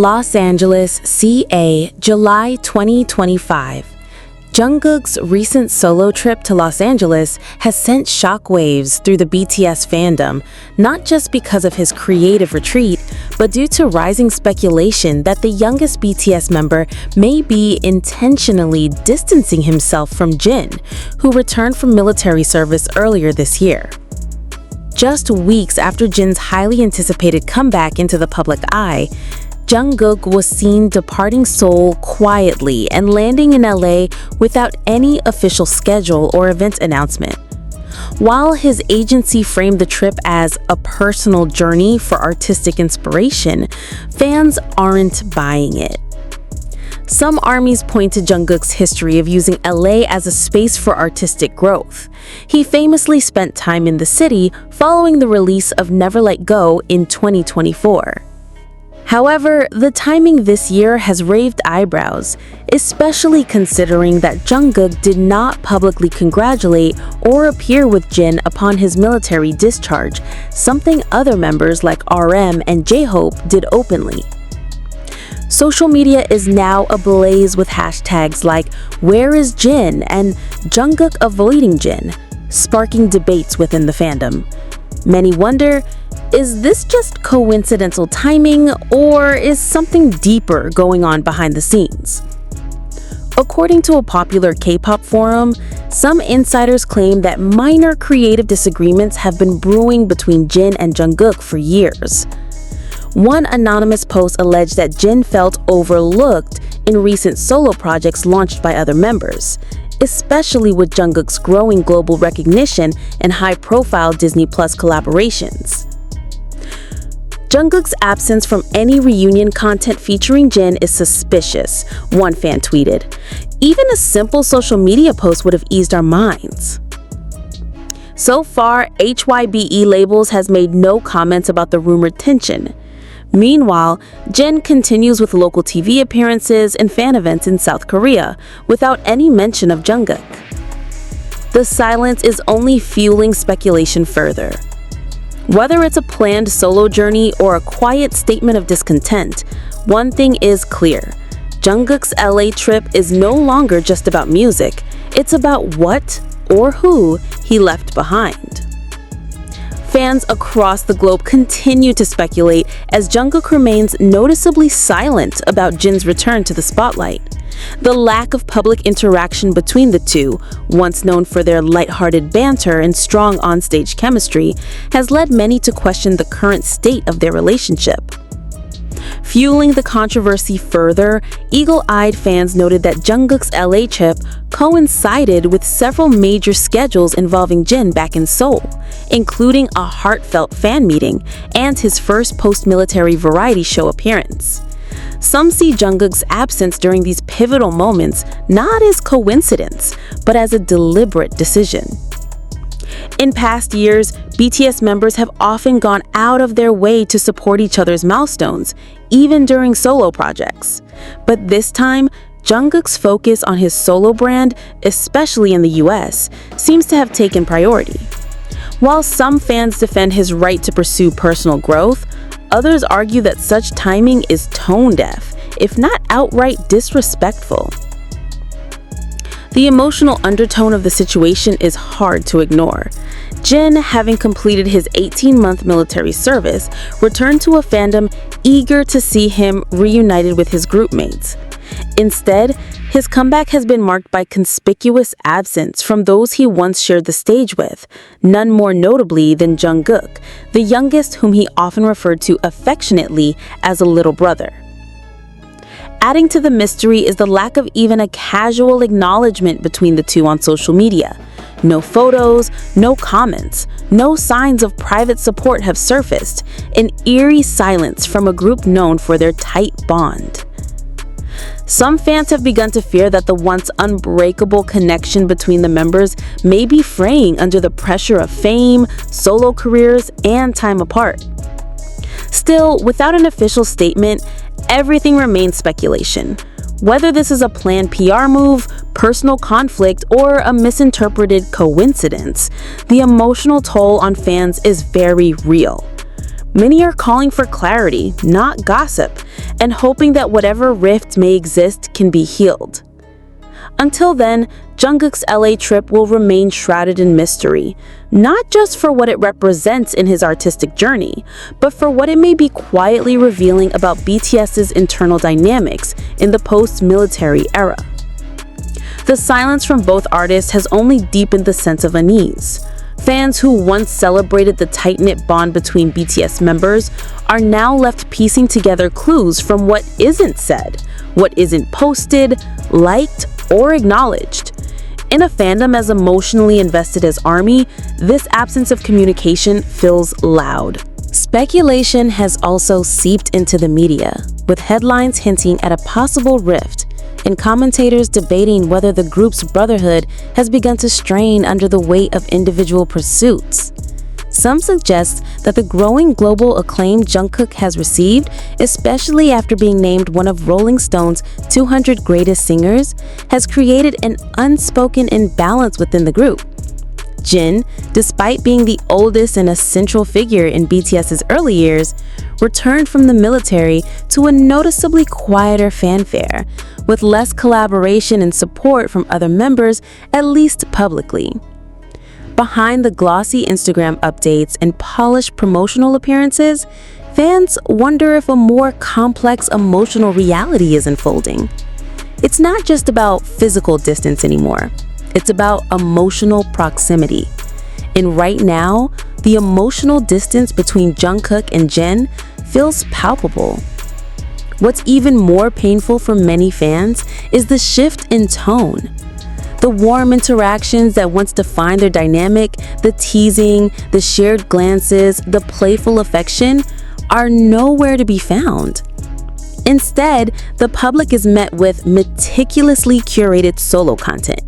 Los Angeles, CA, July 2025. Jungkook's recent solo trip to Los Angeles has sent shockwaves through the BTS fandom, not just because of his creative retreat, but due to rising speculation that the youngest BTS member may be intentionally distancing himself from Jin, who returned from military service earlier this year. Just weeks after Jin's highly anticipated comeback into the public eye, Jungkook was seen departing Seoul quietly and landing in LA without any official schedule or event announcement. While his agency framed the trip as a personal journey for artistic inspiration, fans aren't buying it. Some armies point to Jungkook's history of using LA as a space for artistic growth. He famously spent time in the city following the release of Never Let Go in 2024. However, the timing this year has raised eyebrows, especially considering that Jungkook did not publicly congratulate or appear with Jin upon his military discharge, something other members like RM and J-Hope did openly. Social media is now ablaze with hashtags like "Where is Jin?" and "Jungkook avoiding Jin," sparking debates within the fandom. Many wonder, is this just coincidental timing, or is something deeper going on behind the scenes? According to a popular K-pop forum, some insiders claim that minor creative disagreements have been brewing between Jin and Jungkook for years. One anonymous post alleged that Jin felt overlooked in recent solo projects launched by other members, especially with Jungkook's growing global recognition and high-profile Disney Plus collaborations. Jungkook's absence from any reunion content featuring Jin is suspicious, one fan tweeted. Even a simple social media post would have eased our minds. So far, HYBE Labels has made no comments about the rumored tension. Meanwhile, Jin continues with local TV appearances and fan events in South Korea, without any mention of Jungkook. The silence is only fueling speculation further. Whether it's a planned solo journey or a quiet statement of discontent, one thing is clear. Jungkook's LA trip is no longer just about music, it's about what or who he left behind. Fans across the globe continue to speculate as Jungkook remains noticeably silent about Jin's return to the spotlight. The lack of public interaction between the two, once known for their lighthearted banter and strong onstage chemistry, has led many to question the current state of their relationship. Fueling the controversy further, eagle-eyed fans noted that Jungkook's LA trip coincided with several major schedules involving Jin back in Seoul, including a heartfelt fan meeting and his first post-military variety show appearance. Some see Jungkook's absence during these pivotal moments not as coincidence, but as a deliberate decision. In past years, BTS members have often gone out of their way to support each other's milestones, even during solo projects. But this time, Jungkook's focus on his solo brand, especially in the US, seems to have taken priority. While some fans defend his right to pursue personal growth, others argue that such timing is tone-deaf, if not outright disrespectful. The emotional undertone of the situation is hard to ignore. Jin, having completed his 18-month military service, returned to a fandom eager to see him reunited with his groupmates. Instead, his comeback has been marked by conspicuous absence from those he once shared the stage with, none more notably than Jungkook, the youngest whom he often referred to affectionately as a little brother. Adding to the mystery is the lack of even a casual acknowledgement between the two on social media. No photos, no comments, no signs of private support have surfaced, an eerie silence from a group known for their tight bond. Some fans have begun to fear that the once unbreakable connection between the members may be fraying under the pressure of fame, solo careers, and time apart. Still, without an official statement, everything remains speculation. Whether this is a planned PR move, personal conflict, or a misinterpreted coincidence, the emotional toll on fans is very real. Many are calling for clarity, not gossip, and hoping that whatever rift may exist can be healed. Until then, Jungkook's LA trip will remain shrouded in mystery, not just for what it represents in his artistic journey, but for what it may be quietly revealing about BTS's internal dynamics in the post-military era. The silence from both artists has only deepened the sense of unease. Fans who once celebrated the tight-knit bond between BTS members are now left piecing together clues from what isn't said, what isn't posted, liked, or acknowledged. In a fandom as emotionally invested as ARMY, this absence of communication feels loud. Speculation has also seeped into the media, with headlines hinting at a possible rift, and commentators debating whether the group's brotherhood has begun to strain under the weight of individual pursuits. Some suggest that the growing global acclaim Jungkook has received, especially after being named one of Rolling Stone's 200 greatest singers, has created an unspoken imbalance within the group. Jin, despite being the oldest and a central figure in BTS's early years, returned from the military to a noticeably quieter fanfare, with less collaboration and support from other members, at least publicly. Behind the glossy Instagram updates and polished promotional appearances, fans wonder if a more complex emotional reality is unfolding. It's not just about physical distance anymore. It's about emotional proximity. And right now, the emotional distance between Jungkook and Jin feels palpable. What's even more painful for many fans is the shift in tone. The warm interactions that once defined their dynamic, the teasing, the shared glances, the playful affection, are nowhere to be found. Instead, the public is met with meticulously curated solo content,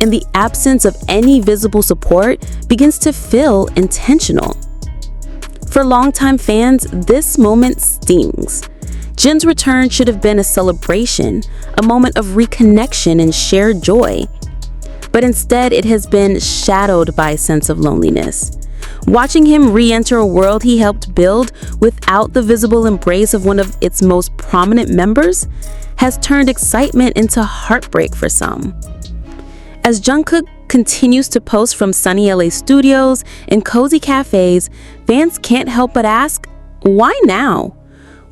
and the absence of any visible support begins to feel intentional. For longtime fans, this moment stings. Jin's return should have been a celebration, a moment of reconnection and shared joy. But instead, it has been shadowed by a sense of loneliness. Watching him re-enter a world he helped build without the visible embrace of one of its most prominent members has turned excitement into heartbreak for some. As Jungkook continues to post from sunny LA studios and cozy cafes, fans can't help but ask, why now?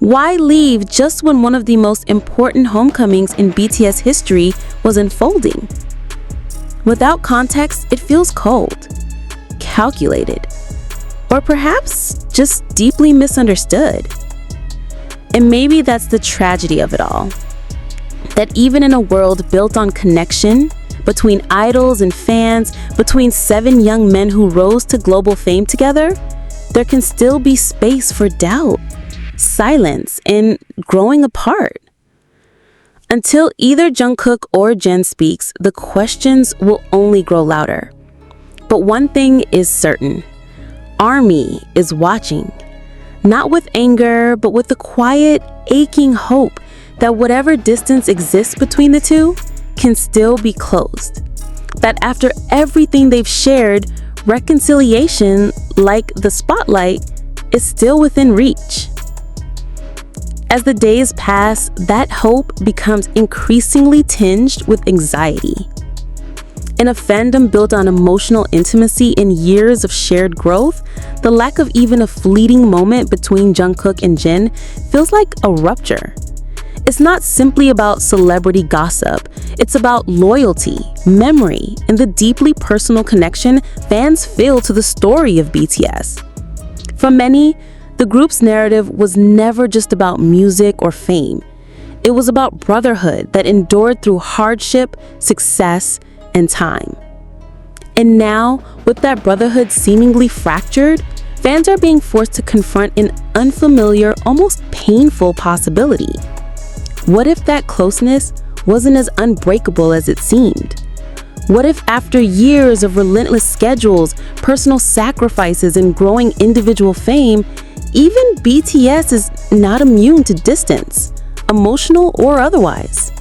Why leave just when one of the most important homecomings in BTS history was unfolding? Without context, it feels cold, calculated, or perhaps just deeply misunderstood. And maybe that's the tragedy of it all. That even in a world built on connection, between idols and fans, between 7 young men who rose to global fame together, there can still be space for doubt, silence, and growing apart. Until either Jungkook or Jin speaks, the questions will only grow louder. But one thing is certain. ARMY is watching. Not with anger, but with the quiet, aching hope that whatever distance exists between the two can still be closed. That after everything they've shared, reconciliation, like the spotlight, is still within reach. As the days pass, that hope becomes increasingly tinged with anxiety. In a fandom built on emotional intimacy and years of shared growth, the lack of even a fleeting moment between Jungkook and Jin feels like a rupture. It's not simply about celebrity gossip, it's about loyalty, memory, and the deeply personal connection fans feel to the story of BTS. For many, the group's narrative was never just about music or fame. It was about brotherhood that endured through hardship, success, and time. And now, with that brotherhood seemingly fractured, fans are being forced to confront an unfamiliar, almost painful possibility. What if that closeness wasn't as unbreakable as it seemed? What if after years of relentless schedules, personal sacrifices, and growing individual fame, even BTS is not immune to distance, emotional or otherwise?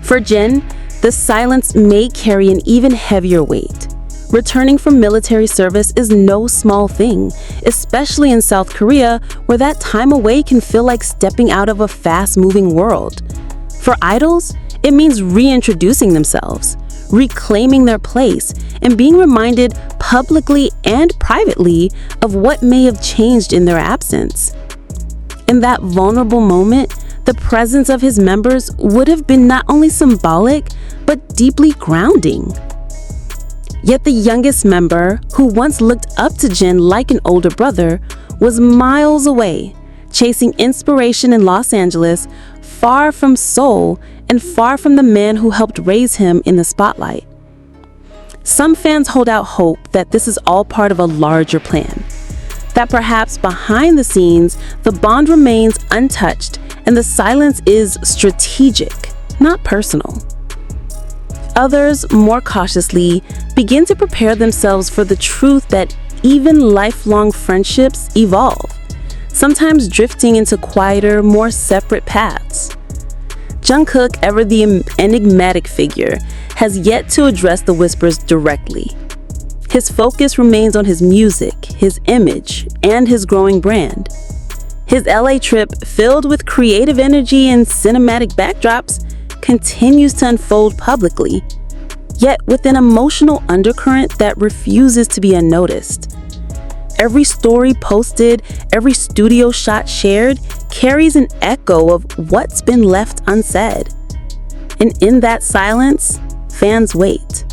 For Jin, the silence may carry an even heavier weight. Returning from military service is no small thing, especially in South Korea, where that time away can feel like stepping out of a fast-moving world. For idols, it means reintroducing themselves, reclaiming their place, and being reminded publicly and privately of what may have changed in their absence. In that vulnerable moment, the presence of his members would have been not only symbolic, but deeply grounding. Yet the youngest member, who once looked up to Jin like an older brother, was miles away, chasing inspiration in Los Angeles, far from Seoul and far from the man who helped raise him in the spotlight. Some fans hold out hope that this is all part of a larger plan, that perhaps behind the scenes, the bond remains untouched and the silence is strategic, not personal. Others, more cautiously, begin to prepare themselves for the truth that even lifelong friendships evolve, sometimes drifting into quieter, more separate paths. Jungkook, ever the enigmatic figure, has yet to address the whispers directly. His focus remains on his music, his image, and his growing brand. His LA trip, filled with creative energy and cinematic backdrops, continues to unfold publicly, yet with an emotional undercurrent that refuses to be unnoticed. Every story posted, every studio shot shared, carries an echo of what's been left unsaid. And in that silence, fans wait.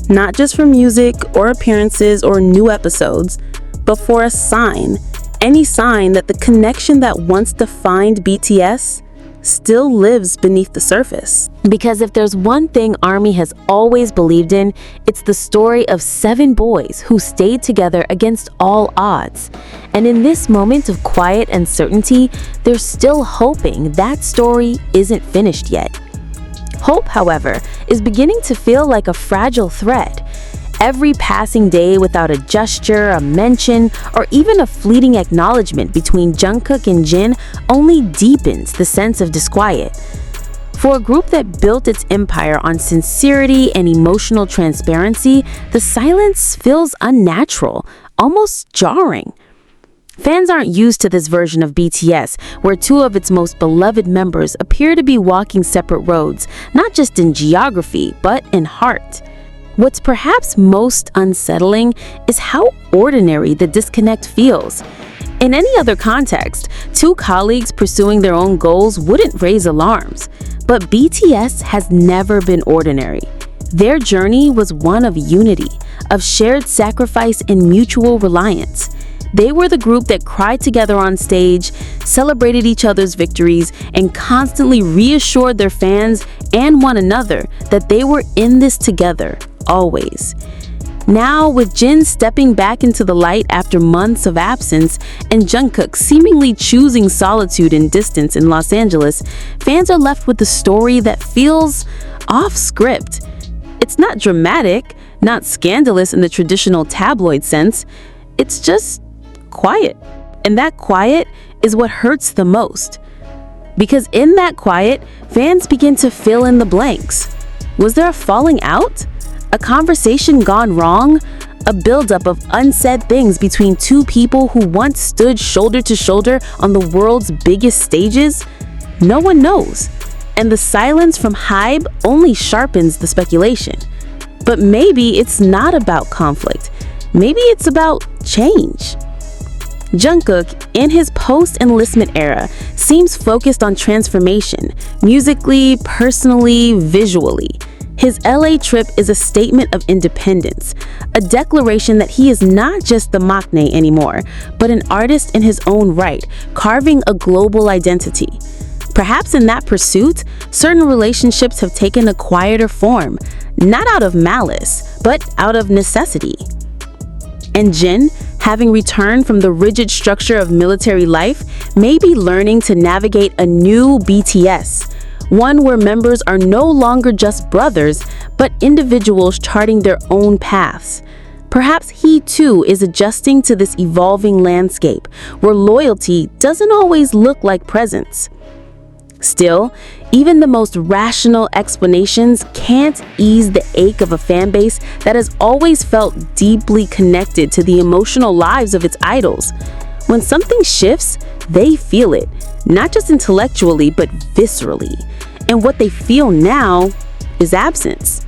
Not just for music or appearances or new episodes, but for a sign, any sign that the connection that once defined BTS still lives beneath the surface. Because if there's one thing ARMY has always believed in, it's the story of 7 boys who stayed together against all odds. And in this moment of quiet uncertainty, they're still hoping that story isn't finished yet. Hope, however, is beginning to feel like a fragile thread. Every passing day without a gesture, a mention, or even a fleeting acknowledgement between Jungkook and Jin only deepens the sense of disquiet. For a group that built its empire on sincerity and emotional transparency, the silence feels unnatural, almost jarring. Fans aren't used to this version of BTS, where 2 of its most beloved members appear to be walking separate roads, not just in geography, but in heart. What's perhaps most unsettling is how ordinary the disconnect feels. In any other context, 2 colleagues pursuing their own goals wouldn't raise alarms. But BTS has never been ordinary. Their journey was one of unity, of shared sacrifice and mutual reliance. They were the group that cried together on stage, celebrated each other's victories, and constantly reassured their fans and one another that they were in this together, always. Now, with Jin stepping back into the light after months of absence and Jungkook seemingly choosing solitude and distance in Los Angeles, fans are left with a story that feels off script. It's not dramatic, not scandalous in the traditional tabloid sense. It's just quiet. And that quiet is what hurts the most. Because in that quiet, fans begin to fill in the blanks. Was there a falling out? A conversation gone wrong? A buildup of unsaid things between 2 people who once stood shoulder to shoulder on the world's biggest stages? No one knows. And the silence from HYBE only sharpens the speculation. But maybe it's not about conflict. Maybe it's about change. Jungkook, in his post-enlistment era, seems focused on transformation, musically, personally, visually. His LA trip is a statement of independence, a declaration that he is not just the maknae anymore, but an artist in his own right, carving a global identity. Perhaps in that pursuit, certain relationships have taken a quieter form, not out of malice, but out of necessity. And Jin, having returned from the rigid structure of military life, may be learning to navigate a new BTS, one where members are no longer just brothers, but individuals charting their own paths. Perhaps he too is adjusting to this evolving landscape, where loyalty doesn't always look like presence. Still, even the most rational explanations can't ease the ache of a fan base that has always felt deeply connected to the emotional lives of its idols. When something shifts, they feel it, not just intellectually, but viscerally. And what they feel now is absence.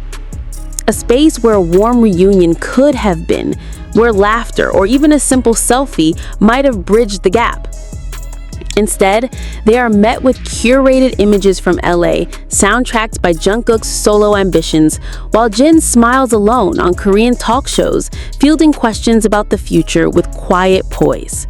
A space where a warm reunion could have been, where laughter or even a simple selfie might have bridged the gap. Instead, they are met with curated images from LA, soundtracked by Jungkook's solo ambitions, while Jin smiles alone on Korean talk shows, fielding questions about the future with quiet poise.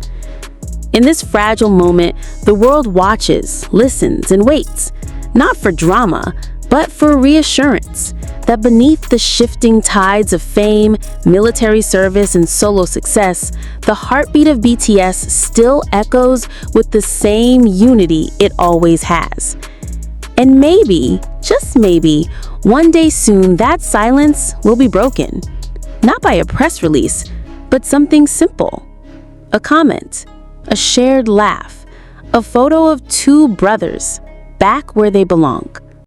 In this fragile moment, the world watches, listens, and waits, not for drama, but for reassurance that beneath the shifting tides of fame, military service, and solo success, the heartbeat of BTS still echoes with the same unity it always has. And maybe, just maybe, one day soon that silence will be broken. Not by a press release, but something simple. A comment, a shared laugh, a photo of two brothers back where they belong.